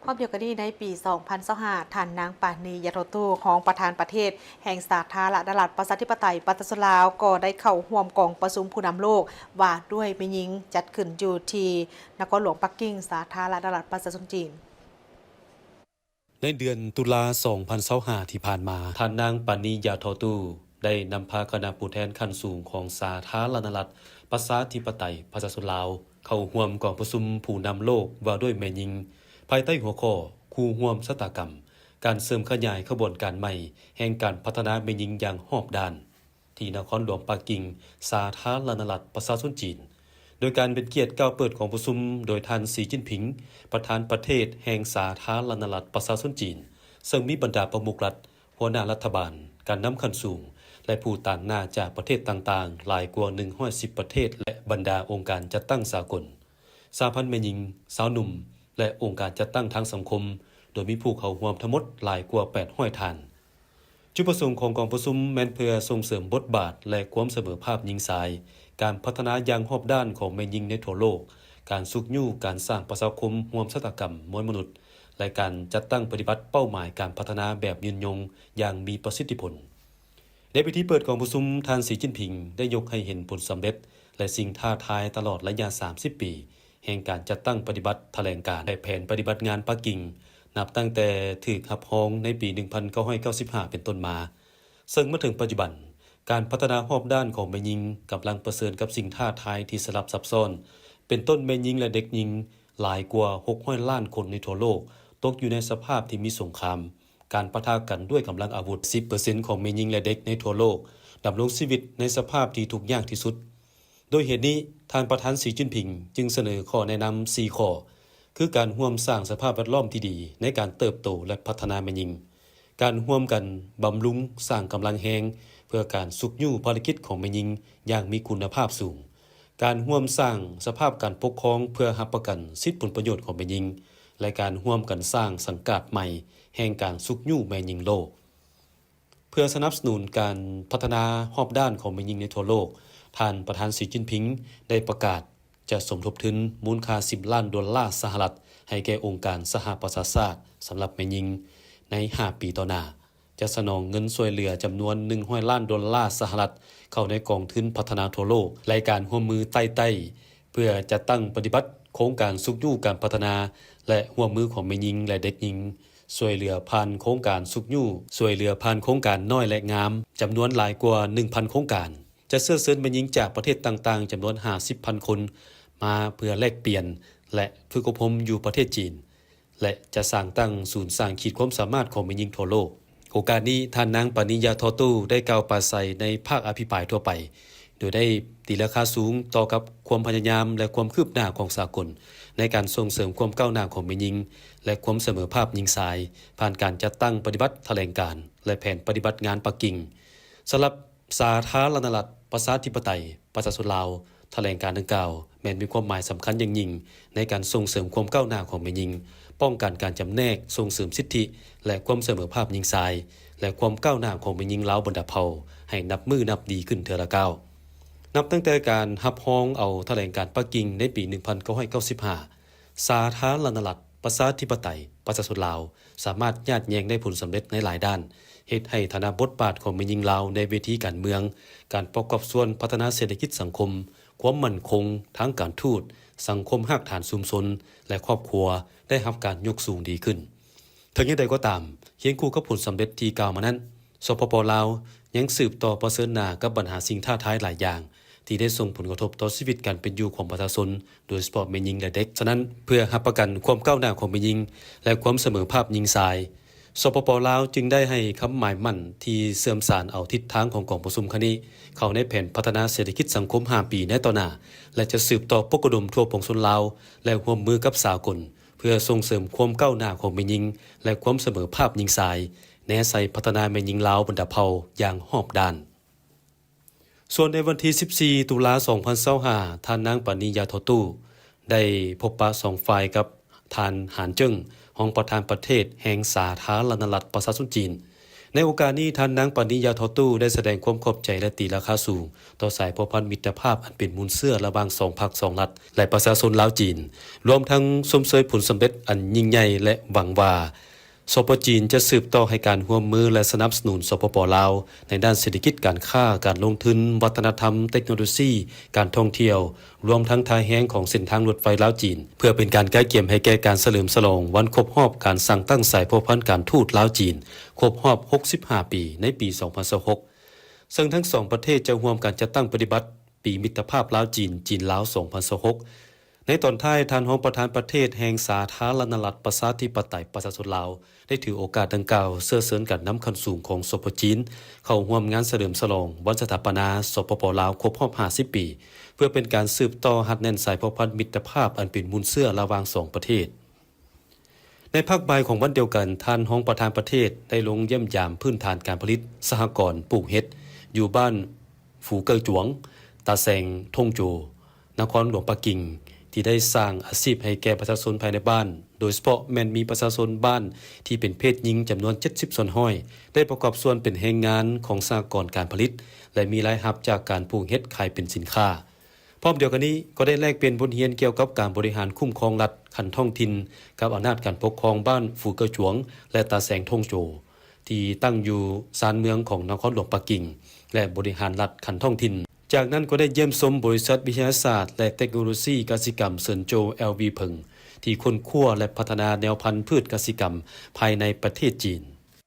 พร้อมเดียวกันนี้ในปี 2025 ท่านนางปานียะโทตู้ของประธานประเทศแห่งสาธารณรัฐประชาธิปไตยประชาชนลาวก็ได้เข้าร่วมกองประชุมผู้นำโลกว่าด้วยแม่หญิงจัดขึ้นอยู่ที่นครหลวงปักกิ่งสาธารณรัฐประชาชนจีนในเดือนตุลา2025ที่ผ่านมาท่านนางปานียะโทตู้ได้นำพาคณะผู้แทนขั้นสูงของสาธารณรัฐประชาธิปไตยประชาชนลาวเข้าร่วมกองประชุมผู้นำโลกว่าด้วยแม่หญิงภายใต้หัวข้อคู่ร่วมชะตากรรมการเสริมขยายขบวนการใหม่แห่งการพัฒนาแม่หญิงอย่างรอบด้านที่นครหลวงปักกิ่งสาธารณรัฐประชาชนจีนโดยการเป็นเกียรติก้าวเปิดของประชุมโดยท่านสีจิ้นผิงประธานประเทศแห่งสาธารณรัฐประชาชนจีนซึ่งมีบรรดาประมุขรัฐหัวหน้ารัฐบาลการนำขั้นสูงและผู้ต่างหน้าจากประเทศต่างๆหลายกว่า110ประเทศและบรรดาองค์การจัดตั้งสากลสหพันธ์แม่หญิงสาวหนุ่มและองค์การจัดตั้งทางสังคมโดยมีผู้เข้าร่วมทั้งหมดหลายกว่า800ท่านจุดประสงค์ของกองประชุมแม้นเพื่อส่งเสริมบทบาทและความเสมอภาคหญิงชายการพัฒนาอย่างรอบด้านของแม่หญิงในทั่วโลกการสุขยู่การสร้างประชาคมร่วมชะตากรรมมวลมนุษย์และการจัดตั้งปฏิบัติเป้าหมายการพัฒนาแบบยืนยงอย่างมีประสิทธิผลในพิธีเปิดกองประชุมท่านสีจิ้นผิงได้ยกให้เห็นผลสำเร็จและสิ่งท้าทายตลอดระยะ30ปีแห่งการจัดตั้งปฏิบัติแถลงการและแผนปฏิบัติงานปักกิ่งนับตั้งแต่ถูกรับรองในปี 1995 เป็นต้นมาซึ่งมาถึงปัจจุบันการพัฒนารอบด้านของแม่หญิงกำลังเผชิญกับสิ่งท้าทายที่สลับซับซ้อนเป็นต้นแม่หญิงและเด็กหญิงหลายกว่า600ล้านคนในทั่วโลกตกอยู่ในสภาพที่มีสงครามการปะทะกันด้วยกำลังอาวุธ 10% ของแม่หญิงและเด็กในทั่วโลกดำรงชีวิตในสภาพที่ทุกข์ยากที่สุดโดยเหตุนี้ท่านประธานสีจิ้นผิงจึงเสนอข้อแนะนำ4ข้อคือการร่วมสร้างสภาพแวดล้อมที่ดีในการเติบโตและพัฒนาแม่หญิงการร่วมกันบำรุงสร้างกำลังแรงเพื่อการสุขยู่ภารกิจของแม่หญิงอย่างมีคุณภาพสูงการร่วมสร้างสภาพการปกครองเพื่อรับประกันสิทธิผลประโยชน์ของแม่หญิงและการร่วมกันสร้างสังกัดใหม่แห่งการสุขยู่แม่หญิงโลกเพื่อสนับสนุนการพัฒนารอบด้านของแม่หญิงในทั่วโลกท่านประธานสีจิ้นผิงได้ประกาศจะสมทบทุนมูลค่า$10 ล้านสหรัฐให้แก่องค์การสหประชาชาติสำหรับแม่หญิงใน5ปีต่อหน้าจะสนองเงินช่วยเหลือจำนวน$100 ล้านสหรัฐเข้าในกองทุนพัฒนาทั่วโลกรายการร่วมมือใต้เพื่อจะตั้งปฏิบัติโครงการสุขยู่การพัฒนาและร่วมมือของแม่หญิงและเด็กหญิงช่วยเหลือผ่านโครงการสุขยู่ช่วยเหลือผ่านโครงการน้อยและงามจำนวนหลายกว่า 1,000 โครงการจะเชิญแม่หญิงจากประเทศต่างๆจำนวน 50,000 คนมาเพื่อแลกเปลี่ยนและฝึกอบรมอยู่ประเทศจีนและจะสร้างตั้งศูนย์สร้างขีดความสามารถของแม่หญิงทั่วโลกโอกาสนี้ท่านนางปานิยาทอตู้ได้กล่าวปราศัยในภาคอภิปรายทั่วไปโดยได้ตีราคาสูงต่อกับความพยายามและความคืบหน้าของสากลในการส่งเสริมความก้าวหน้าของแม่หญิงและความเสมอภาพหญิงชายผ่านการจัดตั้งปฏิบัติแถลงการและแผนปฏิบัติงานปักกิ่งสำหรับสาธารณรัฐประชาธิปไตยประชาชนลาวแถลงการดังกล่าวแม้นมีความหมายสำคัญอย่างยิ่งในการส่งเสริมความก้าวหน้าของแม่หญิงป้องกันการจำแนกส่งเสริมสิทธิและความเสมอภาพหญิงชายและความก้าวหน้าของแม่หญิงลาวบรรดาเผ่าให้นับมือนับดีขึ้นเทื่อละก้าวนับตั้งแต่การรับรองเอาแถลงการปักกิ่งในปี 1995 สาธารณรัฐประชาธิปไตยประชาชนลาวสามารถญาติแยงได้ผลสำเร็จในหลายด้านเฮ็ดให้ฐานะบทบาทของแม่หญิงลาวในเวทีการเมืองการประกอบส่วนพัฒนาเศรษฐกิจสังคมความมั่นคงทางการทูตสังคมรากฐานชุมชนและครอบครัวได้รับการยกสูงดีขึ้นถึงอย่างใดก็ตามเคียงคู่กับผลสำเร็จที่กล่าวมานั้นสปป.ลาวยังสืบต่อประเสริญหน้ากับปัญหาสิ่งท้าทายหลายอย่างที่ได้ส่งผลกระทบต่อชีวิตการเป็นอยู่ของประชาชนโดยเฉพาะแม่หญิงและเด็กฉะนั้นเพื่อรับประกันความก้าวหน้าของแม่หญิงและความเสมอภาพหญิงชายสปป.ลาวจึงได้ให้คำหมายมั่นที่เสื่อมสารเอาทิศทางของกองประชุมคณะเข้าในแผนพัฒนาเศรษฐกิจสังคม5ปีในต่อหน้าและจะสืบต่อปกดมทั่วปวงชนลาวและร่วมมือกับสากลเพื่อส่งเสริมความก้าวหน้าของแม่หญิงและความเสมอภาพหญิงชายแนใส่พัฒนาแม่หญิงลาวบรรดาเผ่าอย่างรอบด้านส่วนในวันที่ 14 ตุลาคม 2025 ท่านนางปานิยาทอตู้ได้พบปะ2ฝ่ายกับท่านหานเจิ้งรองประธานประเทศแห่งสาธารณรัฐประชาชนจีน ในโอกาสนี้ท่านนางปณิยาทอตู้ได้แสดงความขอบใจและตีราคาสูงต่อสายพัวพันธมิตรภาพอันเป็นมูลเสื้อระหว่าง2พรรค2รัฐและประชาชนลาวจีนรวมทั้งชมเชยผลสำเร็จอันยิ่งใหญ่และหวังว่าสปป.จีนจะสืบต่อให้การร่วมมือและสนับสนุนสปป.ลาวในด้านเศรษฐกิจการค้าการลงทุนวัฒนธรรมเทคโนโลยีการท่องเที่ยวรวมทั้งทายแห้งของเส้นทางรถไฟลาวจีนเพื่อเป็นการใกล้เคียงให้แก่การเฉลิมฉลองวันครบรอบการสร้างตั้งสายพัวพันธ์การทูตลาวจีนครบรอบ65ปีในปี2026ซึ่งทั้ง2ประเทศจะร่วมกันจัดตั้งปฏิบัติปีมิตรภาพลาวจีนจีนลาว2026ในตอนท้ายท่านรองประธานประเทศแห่งสาธารณรัฐประชาธิปไตยประชาชนลาวได้ถือโอกาสดังกล่าวเสริญการนำคันสูงของสปป.จีนเข้าร่วมงานเฉลิมฉลองวันสถาปนาสปป.ลาวครบรอบ50ปีเพื่อเป็นการสืบต่อหัดแน่นสายพัวพันธมิตรภาพอันเป็นมูลเสื้อระหว่าง2ประเทศในภาคบ่ายของวันเดียวกันท่านรองประธานประเทศได้ลงเยี่ยมยามพื้นฐานการผลิตสหกรณ์ปลูกเห็ดอยู่บ้านฝูเกิงจวงตาแซงทงโจนครหลวงปักกิ่งที่ได้สร้างอาชีพให้แก่ประชาชนภายในบ้านโดยเฉพาะแม้นมีประชาชนบ้านที่เป็นเพศหญิงจำนวน70ส่วนห้อยได้ประกอบส่วนเป็นแรงงานของสหกรณ์การผลิตและมีรายรับจากการปลูกเห็ดขายเป็นสินค้าพร้อมเดียวกันนี้ก็ได้แลกเปลี่ยนบทเรียนเกี่ยวกับการบริหารคุ้มครองรัฐคันท้องถิ่นกับอำนาจการปกครองบ้านฝูเกิงจวงและตาแสงทงโจที่ตั้งอยู่ศาลเมืองของนครหลวงปักกิ่งและบริหารรัฐคันท้องถิ่นจากนั้นก็ได้เยี่ยมชมบริษัทวิทยาศาสตร์และเทคโนโลยีกสิกรรมเซินโจ LV เพิงที่ค้นคว้าและพัฒนาแนวพันธุ์พืชกสิกรรมภายในประเทศจีน